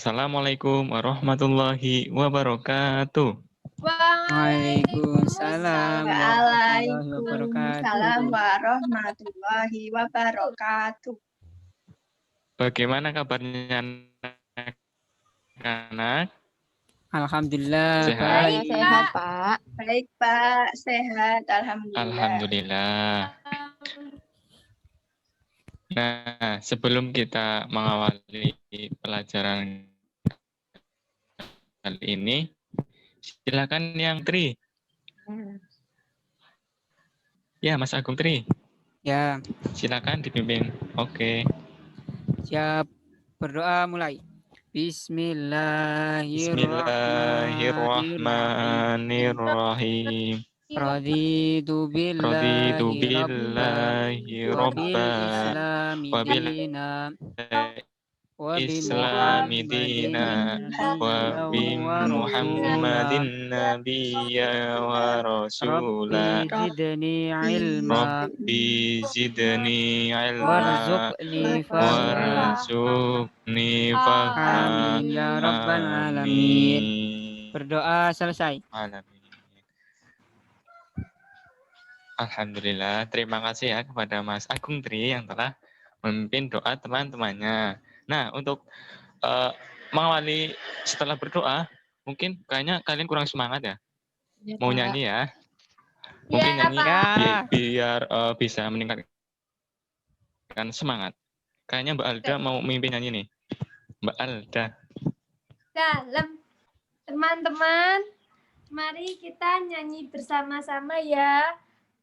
Assalamualaikum warahmatullahi wabarakatuh. Waalaikumsalam warahmatullahi Waalaikumsalam wabarakatuh. warahmatullahi wabarakatuh. Bagaimana kabarnya anak-anak? Alhamdulillah Sehat? baik. Sehat, Pak. Baik, Pak. Sehat. Alhamdulillah. Alhamdulillah. Nah, sebelum kita mengawali pelajaran kali ini, silakan yang Tri. Ya, Mas Agung Tri. Ya, Silakan dipimpin. Oke. siap. Berdoa mulai. Bismillahirrahmanirrahim. Bismillahirrahmanirrahim. Raditu Raditu billahi rabba billahi wa bil robba islami wa bil dina wa bi islami dina wa bi Muhammadin nabiyya wa rasula. Rabbi zidni ilma Rabbi zidni ilma warzuqni fahma. warzuqni fahma. Amin ya rabbal alamin. Amin. Berdoa selesai. Alamin. Alhamdulillah, terima kasih ya kepada Mas Agung Tri yang telah memimpin doa teman-temannya. Nah, untuk mengawali setelah berdoa, mungkin kayaknya kalian kurang semangat ya. Mau nyanyi ya? Mungkin nyanyi biar bisa meningkatkan semangat. Kayaknya Mbak Alda mau memimpin nyanyi nih. Mbak Alda. Dalam teman-teman, mari kita nyanyi bersama-sama ya.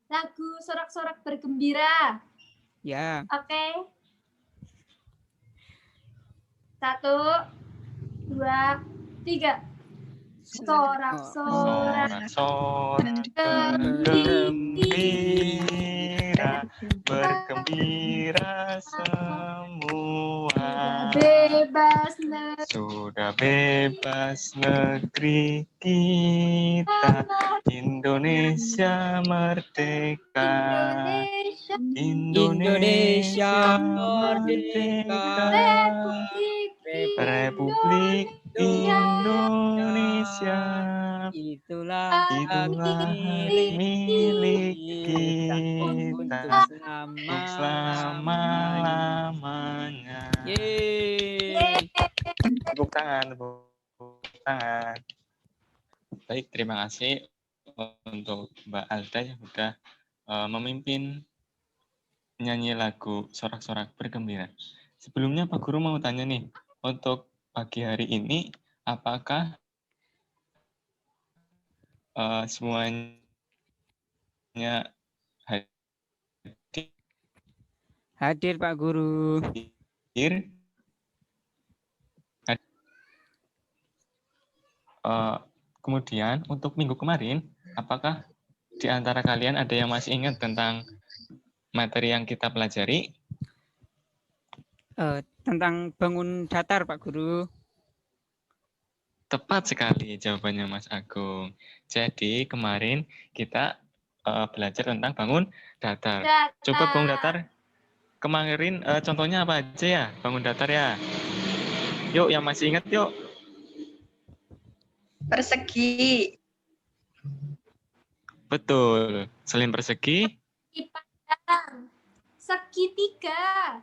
Lagu sorak-sorak bergembira. Ya. Oke. 1, 2, 3. Sorak-sorak bergembira, bergembira semua. Sudah bebas negeri kita, Indonesia merdeka. Indonesia merdeka. Republik Indonesia. Itulah milik kita untuk selama-lamanya. Yeay. Tepuk tangan. Baik, terima kasih untuk Mbak Alda yang sudah memimpin nyanyi lagu sorak-sorak bergembira. Sebelumnya Pak Guru mau tanya nih, untuk pagi hari ini apakah semuanya hadir Pak Guru? Kemudian untuk minggu kemarin, apakah di antara kalian ada yang masih ingat tentang materi yang kita pelajari? Tentang bangun datar Pak Guru. Tepat sekali jawabannya Mas Agung. Jadi kemarin kita belajar tentang bangun datar. Coba bangun datar. Kemarin contohnya apa aja ya bangun datar ya? Yuk yang masih ingat yuk. Persegi. Betul. Selain persegi? Segitiga.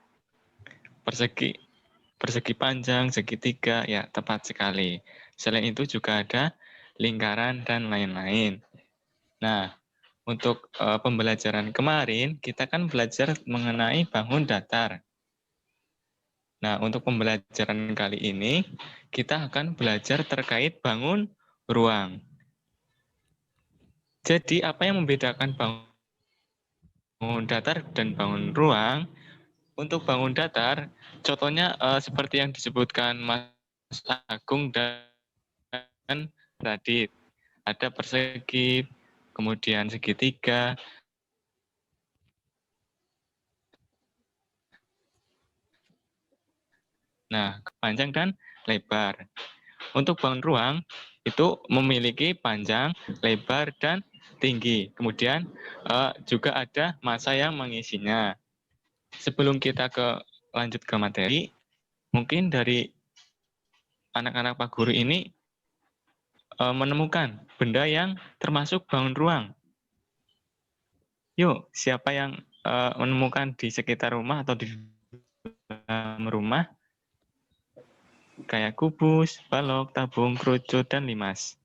Persegi panjang, segitiga, ya tepat sekali. Selain itu juga ada lingkaran dan lain-lain. Nah, untuk pembelajaran kemarin, kita kan belajar mengenai bangun datar. Nah, untuk pembelajaran kali ini, kita akan belajar terkait bangun ruang. Jadi, apa yang membedakan bangun datar dan bangun ruang? Untuk bangun datar, contohnya seperti yang disebutkan Mas Agung dan Radit. Ada persegi, kemudian segitiga. Nah, panjang dan lebar. Untuk bangun ruang, itu memiliki panjang, lebar, dan tinggi. Kemudian juga ada massa yang mengisinya. Sebelum kita lanjut ke materi, mungkin dari anak-anak Pak Guru ini menemukan benda yang termasuk bangun ruang. Yuk, siapa yang menemukan di sekitar rumah atau di dalam rumah kayak kubus, balok, tabung, kerucut, dan limas?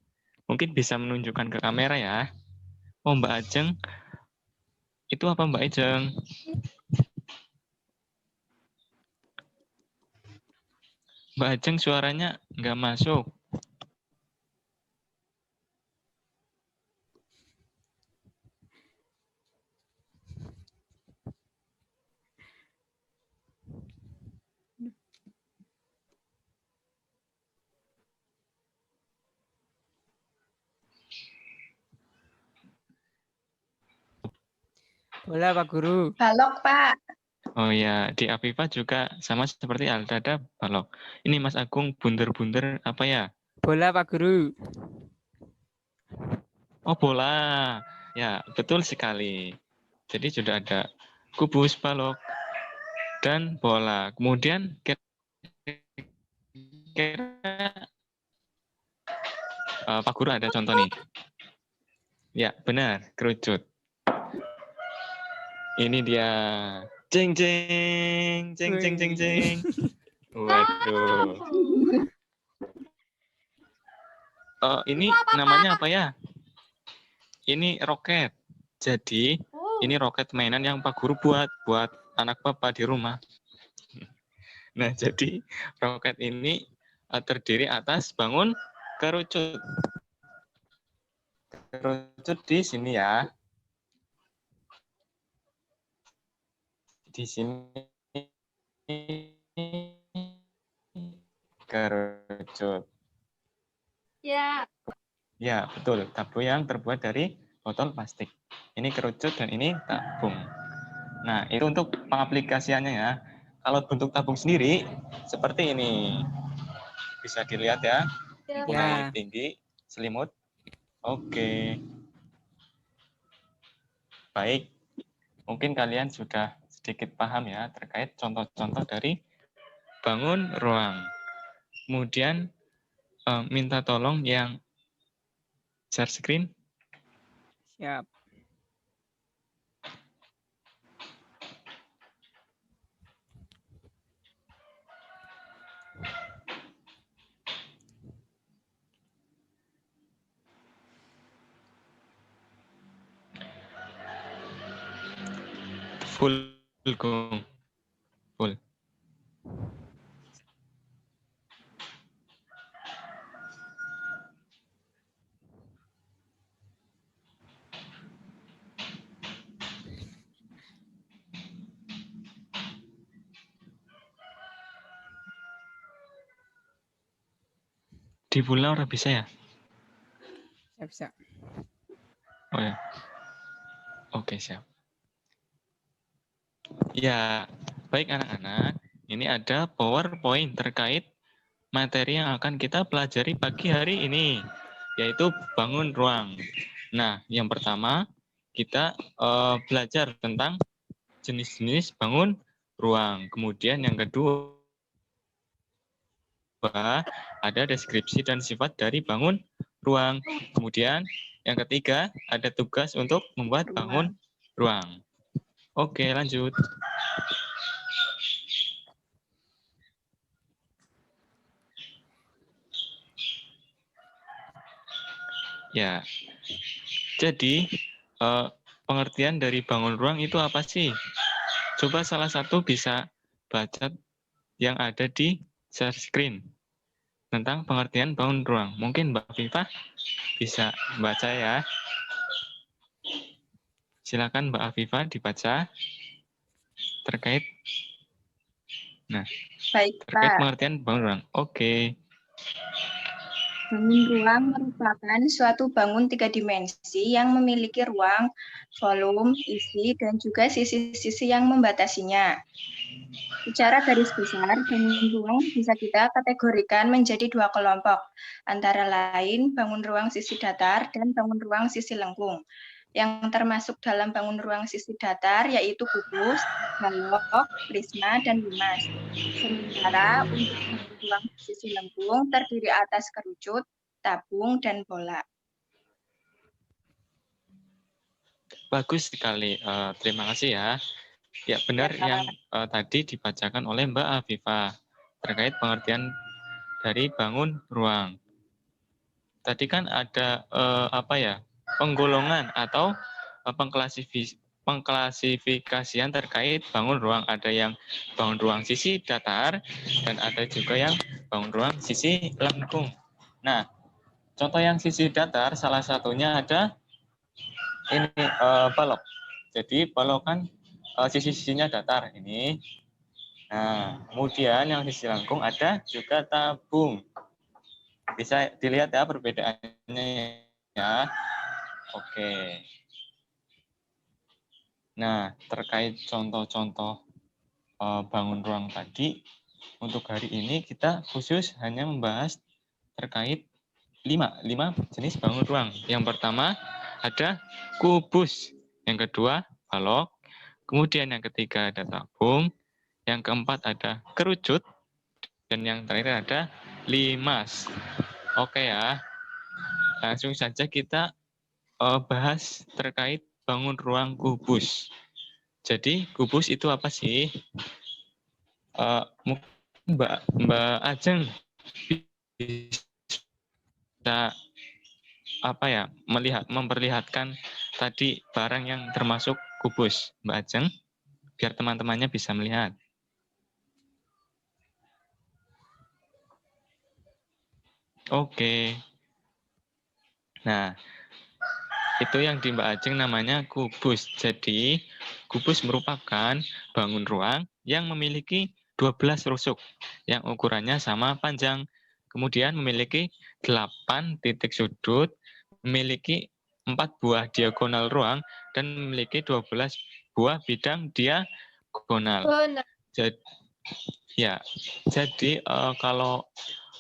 Mungkin bisa menunjukkan ke kamera ya. Oh, Mbak Ajeng, itu apa Mbak Ajeng? Mbak Ajeng suaranya nggak masuk. Bola Pak Guru. Balok, Pak. Oh ya, di Afifa juga sama seperti Alda ada balok. Ini Mas Agung bunder-bunder apa ya? Bola Pak Guru. Oh, bola. Ya, betul sekali. Jadi sudah ada kubus, balok, dan bola. Kemudian kira-kira Pak Guru ada contoh nih. Ya, benar, kerucut. Ini dia. Jeng jeng, jeng jeng jeng jeng. Waduh. Ini namanya apa ya? Ini roket. Jadi ini roket mainan yang Pak Guru buat anak Bapak di rumah. Nah, jadi roket ini terdiri atas bangun kerucut. Kerucut di sini ya. Di sini kerucut. Ya. Ya, betul. Tabung yang terbuat dari botol plastik. Ini kerucut dan ini tabung. Nah, itu untuk pengaplikasiannya ya. Kalau bentuk tabung sendiri, seperti ini. Bisa dilihat ya. Ya. Mulai tinggi, selimut. Oke. Baik. Mungkin kalian sudah sedikit paham ya terkait contoh-contoh dari bangun ruang. Kemudian minta tolong yang share screen. Siap. Full Gong. Full. Di bulan orang bisa ya? Siap. Oh ya. Oke, siap. Ya, baik anak-anak. Ini ada PowerPoint terkait materi yang akan kita pelajari pagi hari ini, yaitu bangun ruang. Nah, yang pertama kita belajar tentang jenis-jenis bangun ruang. Kemudian yang kedua ada deskripsi dan sifat dari bangun ruang. Kemudian yang ketiga ada tugas untuk membuat bangun ruang. Oke, lanjut. Ya, jadi pengertian dari bangun ruang itu apa sih? Coba salah satu bisa baca yang ada di share screen tentang pengertian bangun ruang. Mungkin Mbak Viva bisa baca ya. Silakan Mbak Afifa dibaca terkait Baik, terkait Pak. pengertian bangun ruang. Oke. Bangun ruang merupakan suatu bangun 3 dimensi yang memiliki ruang, volume, isi, dan juga sisi-sisi yang membatasinya. Secara garis besar, bangun ruang bisa kita kategorikan menjadi 2 kelompok, antara lain bangun ruang sisi datar dan bangun ruang sisi lengkung. yang termasuk dalam bangun ruang sisi datar, yaitu kubus, balok, prisma, dan limas. Sementara untuk bangun ruang sisi lengkung terdiri atas kerucut, tabung, dan bola. Bagus sekali. Terima kasih ya. Ya, benar Ya, yang tadi dibacakan oleh Mbak Afifah terkait pengertian dari bangun ruang. Tadi kan ada penggolongan atau pengklasifikasian terkait bangun ruang. Ada yang bangun ruang sisi datar dan ada juga yang bangun ruang sisi lengkung. Nah, contoh yang sisi datar salah satunya ada ini balok. Jadi balok kan sisi-sisinya datar ini. Nah, kemudian yang sisi lengkung ada juga tabung. Bisa dilihat ya perbedaannya ya. Oke. Nah, terkait contoh-contoh bangun ruang tadi, untuk hari ini kita khusus hanya membahas terkait 5 jenis bangun ruang. Yang pertama ada kubus, yang kedua balok, kemudian yang ketiga ada tabung, yang keempat ada kerucut, dan yang terakhir ada limas. Oke ya, langsung saja kita bahas terkait bangun ruang kubus. Jadi kubus itu apa sih? Mungkin Mbak Ajeng bisa memperlihatkan tadi barang yang termasuk kubus, Mbak Ajeng, biar teman-temannya bisa melihat. Oke. Nah, itu yang di Mbak Ajeng namanya kubus. Jadi, kubus merupakan bangun ruang yang memiliki 12 rusuk yang ukurannya sama panjang. Kemudian memiliki 8 titik sudut, memiliki 4 buah diagonal ruang, dan memiliki 12 buah bidang diagonal. Benar. Jadi kalau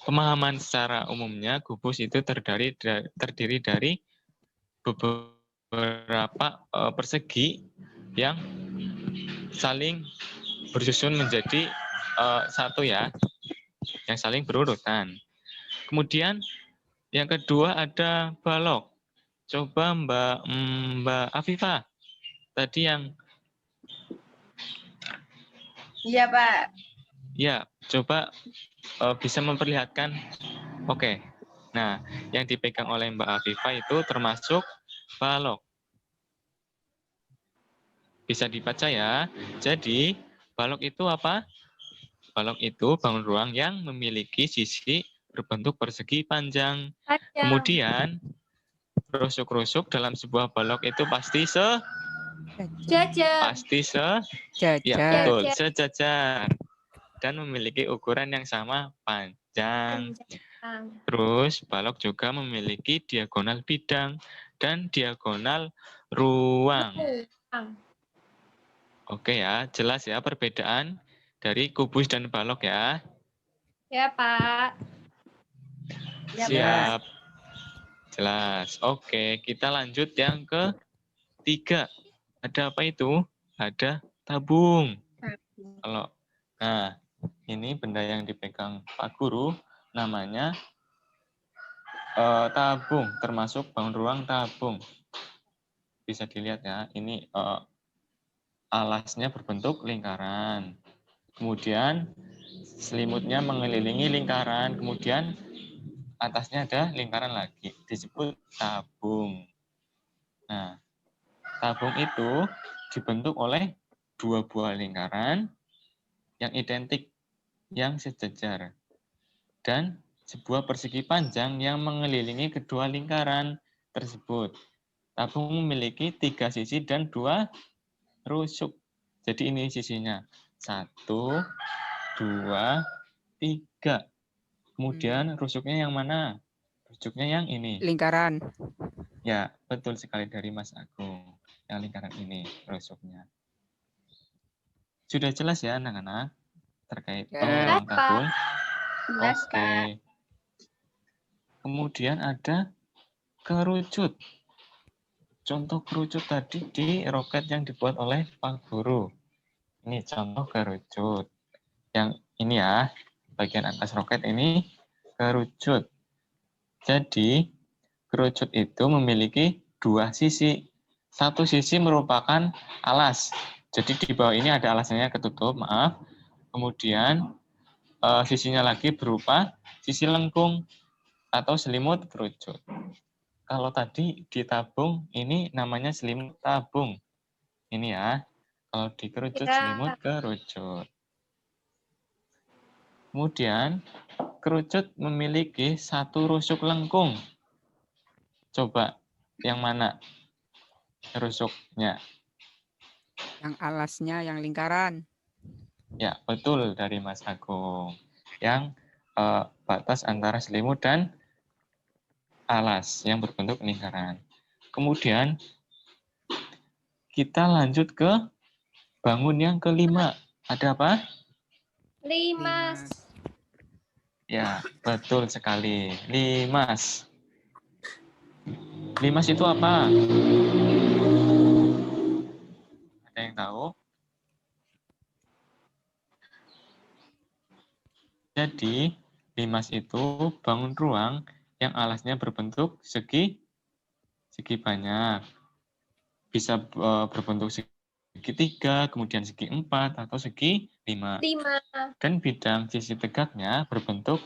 pemahaman secara umumnya, kubus itu terdiri dari beberapa persegi yang saling bersusun menjadi satu ya, yang saling berurutan. Kemudian yang kedua ada balok. Coba Mbak Afifah tadi yang Iya, Pak. ya coba bisa memperlihatkan. Oke. Nah, yang dipegang oleh Mbak Afifah itu termasuk balok. Bisa dibaca ya. Jadi, balok itu apa? Balok itu bangun ruang yang memiliki sisi berbentuk persegi panjang. Panjang. Kemudian, rusuk-rusuk dalam sebuah balok itu pasti Jajar. ya Jajar. betul, Jajar. sejajar dan memiliki ukuran yang sama panjang. Panjang. Terus balok juga memiliki diagonal bidang dan diagonal ruang. Oke ya, jelas ya perbedaan dari kubus dan balok ya. Ya, Pak. Ya, Pak. Siap. Jelas. Oke, kita lanjut yang ketiga. Ada apa itu? Ada tabung. Tabung. Nah, ini benda yang dipegang Pak Guru namanya tabung, termasuk bangun ruang tabung. Bisa dilihat ya, ini alasnya berbentuk lingkaran. Kemudian selimutnya mengelilingi lingkaran, kemudian atasnya ada lingkaran lagi, disebut tabung. Nah, tabung itu dibentuk oleh 2 buah lingkaran yang identik, yang sejajar, dan sebuah persegi panjang yang mengelilingi kedua lingkaran tersebut. Tabung memiliki 3 sisi dan 2 rusuk. Jadi ini sisinya 1, 2, 3. Kemudian rusuknya yang mana? Rusuknya yang ini. Lingkaran. Ya, betul sekali dari Mas Agung. Yang lingkaran ini rusuknya. Sudah jelas ya anak-anak terkait bangun Ya. ruang tabung? Jelas, Pak. Oke. Kemudian ada kerucut. contoh kerucut tadi di roket yang dibuat oleh Pak Guru. Ini contoh kerucut. Yang ini ya, bagian atas roket ini kerucut. Jadi, kerucut itu memiliki dua sisi. Satu sisi merupakan alas. Jadi di bawah ini ada alasnya ketutup, maaf. Kemudian sisinya lagi berupa sisi lengkung atau selimut kerucut. Kalau tadi ditabung, ini namanya selimut tabung. Ini ya, kalau dikerucut Ya. selimut kerucut. Kemudian, kerucut memiliki satu rusuk lengkung. Coba, yang mana rusuknya? Yang alasnya yang lingkaran. Ya, betul dari Mas Agung. Yang batas antara selimut dan alas yang berbentuk lingkaran. Kemudian, kita lanjut ke bangun yang kelima. Ada apa? Limas. Ya, betul sekali. Limas. Limas itu apa? Ada yang tahu? Jadi, limas itu bangun ruang yang alasnya berbentuk segi banyak. Bisa berbentuk segitiga, kemudian segi 4, atau segi 5. 5. Dan bidang sisi tegaknya berbentuk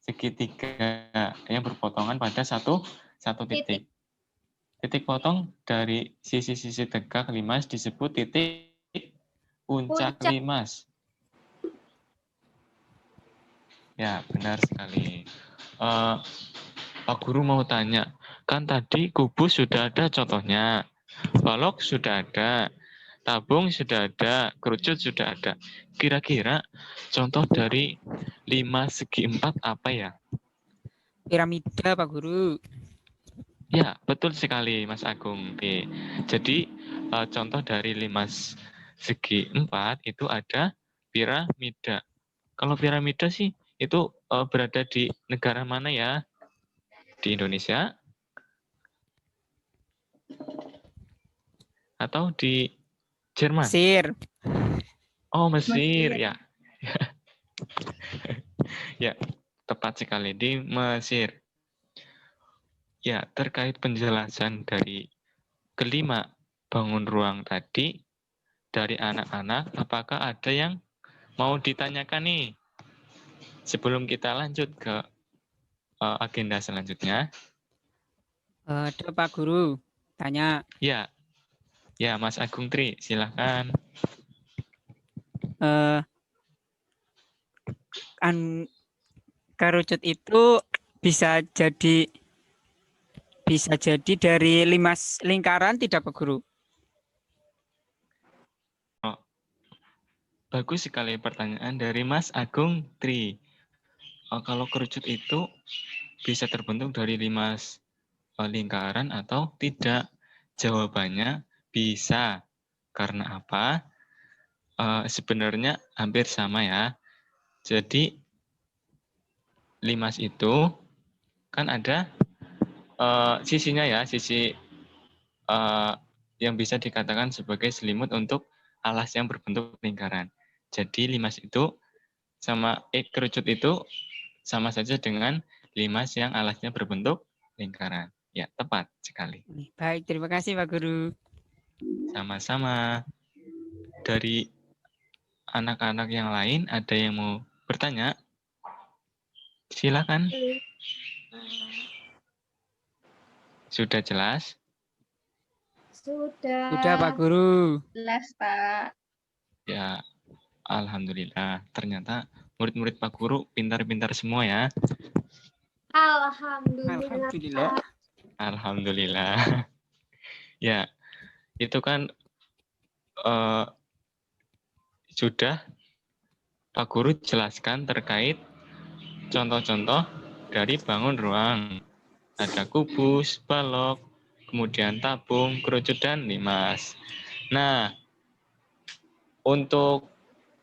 segitiga yang berpotongan pada satu titik. Titik potong dari sisi-sisi tegak limas disebut titik puncak Puncak. limas. Ya, benar sekali. Pak Guru mau tanya, kan tadi kubus sudah ada contohnya, balok sudah ada, tabung sudah ada, kerucut sudah ada. Kira-kira contoh dari 5 segi 4 apa ya? Piramida, Pak Guru. Ya, betul sekali Mas Agung. Jadi contoh dari 5 segi 4 itu ada piramida. Kalau piramida sih itu berada di negara mana ya? Di Indonesia? Atau di Jerman? Mesir. Oh, Mesir, Mesir. ya. Ya, tepat sekali di Mesir. Ya, terkait penjelasan dari kelima bangun ruang tadi dari anak-anak, apakah ada yang mau ditanyakan nih? Sebelum kita lanjut ke agenda selanjutnya. Ada Pak Guru. Tanya. Ya, ya Mas Agung Tri, silahkan. Kan kerucut itu bisa jadi dari limas lingkaran tidak Pak Guru? Bagus sekali pertanyaan dari Mas Agung Tri. Kalau kerucut itu bisa terbentuk dari limas lingkaran atau tidak? Jawabannya bisa. Karena apa? Sebenarnya hampir sama ya. Jadi limas itu kan ada sisinya ya, sisi yang bisa dikatakan sebagai selimut untuk alas yang berbentuk lingkaran. Jadi limas itu sama kerucut itu sama saja dengan limas yang alasnya berbentuk lingkaran. Ya, tepat sekali. Baik, terima kasih Pak Guru. Sama-sama. Dari anak-anak yang lain ada yang mau bertanya? Silakan. Sudah jelas? Sudah. Sudah Pak Guru. Jelas, Pak. Ya, alhamdulillah. Ternyata murid-murid Pak Guru pintar-pintar semua ya. Alhamdulillah. Alhamdulillah. Alhamdulillah. Ya, itu kan sudah Pak Guru jelaskan terkait contoh-contoh dari bangun ruang. Ada kubus, balok, kemudian tabung, kerucut, dan limas. Nah, untuk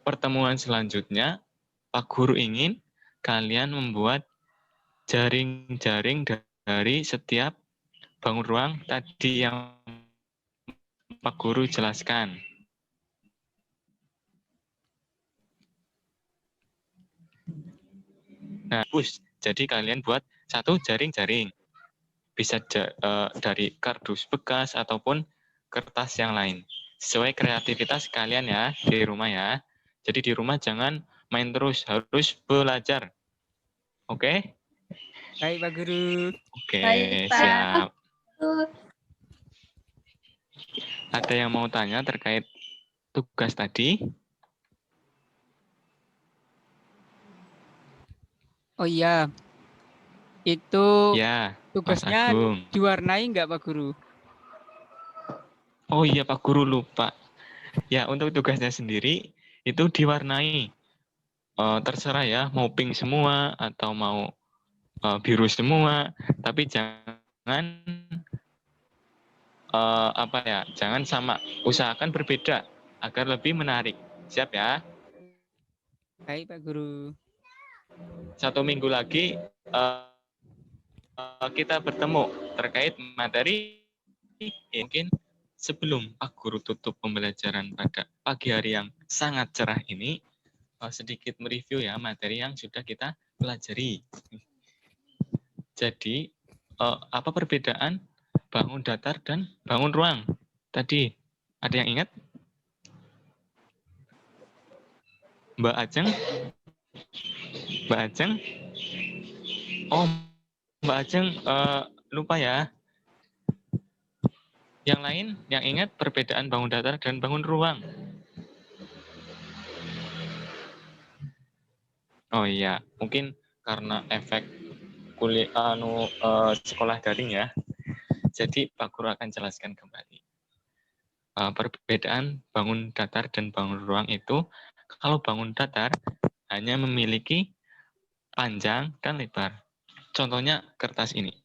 pertemuan selanjutnya, Pak Guru ingin kalian membuat jaring-jaring dari setiap bangun ruang tadi yang Pak Guru jelaskan. Nah, jadi kalian buat satu jaring-jaring. Bisa dari kardus bekas ataupun kertas yang lain. Sesuai kreativitas kalian ya di rumah ya. Jadi di rumah jangan main terus, harus belajar. Oke? Baik, Pak Guru. Oke, Baik, Pak. siap. Ada yang mau tanya terkait tugas tadi? Oh iya, itu Ya, Mas tugasnya Agung. diwarnai nggak, Pak Guru? Oh iya, Pak Guru lupa. Ya, untuk tugasnya sendiri itu diwarnai. Terserah ya, mau pink semua atau mau biru semua, tapi jangan jangan sama, usahakan berbeda agar lebih menarik. Siap ya? Baik, Pak Guru. 1 minggu lagi kita bertemu terkait materi. Mungkin sebelum Pak Guru tutup pembelajaran pada pagi hari yang sangat cerah ini, sedikit mereview ya materi yang sudah kita pelajari. Jadi, apa perbedaan bangun datar dan bangun ruang? Tadi, ada yang ingat? Mbak Ajeng? Mbak Ajeng? Oh, Mbak Ajeng lupa ya. Yang lain yang ingat perbedaan bangun datar dan bangun ruang? Oh iya, mungkin karena efek sekolah daring ya. Jadi Pak Guru akan jelaskan kembali. Perbedaan bangun datar dan bangun ruang itu, kalau bangun datar hanya memiliki panjang dan lebar. Contohnya kertas ini.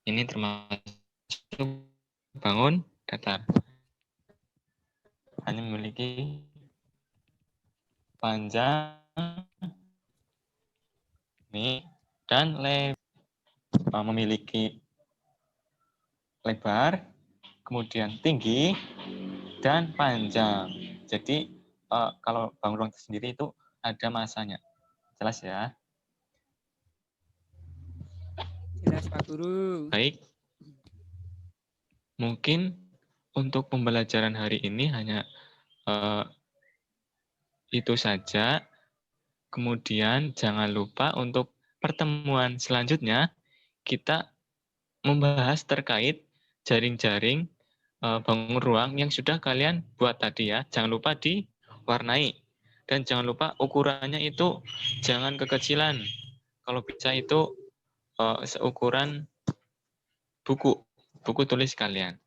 Ini termasuk bangun datar. Hanya memiliki panjang ini dan memiliki lebar, kemudian tinggi dan panjang. Jadi kalau bangun ruang sendiri itu ada masanya. Jelas ya? Jelas, Pak Guru. Baik. Mungkin untuk pembelajaran hari ini hanya itu saja. Kemudian jangan lupa untuk pertemuan selanjutnya kita membahas terkait jaring-jaring bangun ruang yang sudah kalian buat tadi ya. Jangan lupa diwarnai. Dan jangan lupa ukurannya itu jangan kekecilan. Kalau bisa itu seukuran buku tulis kalian.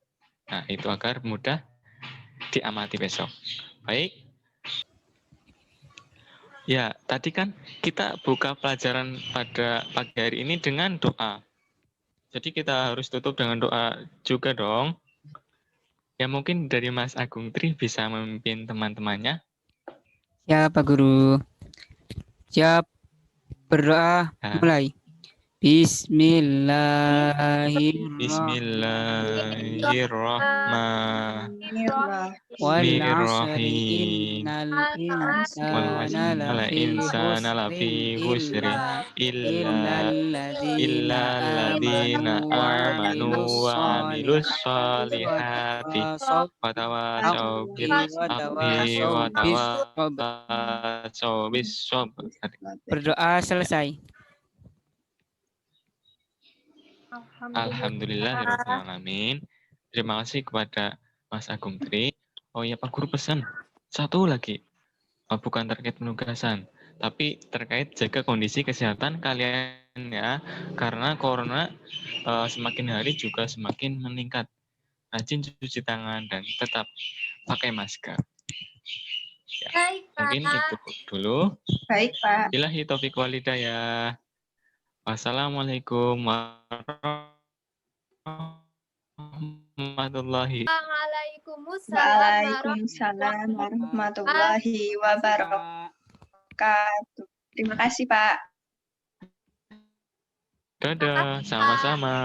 Nah, itu agar mudah diamati besok. Baik. Ya, tadi kan kita buka pelajaran pada pagi hari ini dengan doa. Jadi kita harus tutup dengan doa juga dong. Ya mungkin dari Mas Agung Tri bisa memimpin teman-temannya. Ya, Pak Guru. Siap, berdoa, Nah, mulai. Bismillahirrahmanirrahim. Wal insana lafi khusri illa alladzina amanu wa amilus solihati wa tawasaw bil haqqi wa tawasaw bis sabr. Berdoa selesai. Alhamdulillahirrahmanirrahim. Terima kasih kepada Mas Agung Tri. Oh iya Pak Guru pesan satu lagi, bukan terkait penugasan, tapi terkait jaga kondisi kesehatan kalian ya, karena corona semakin hari juga semakin meningkat. Rajin cuci tangan dan tetap pakai masker. Ya, Baik, mungkin Pak. itu dulu. Baik, Pak. Billahi taufiq walhidayah. Wassalamualaikum warahmatullahi Waalaikumsalam warahmatullahi wabarakatuh. Terima kasih, Pak. Dadah, sama-sama.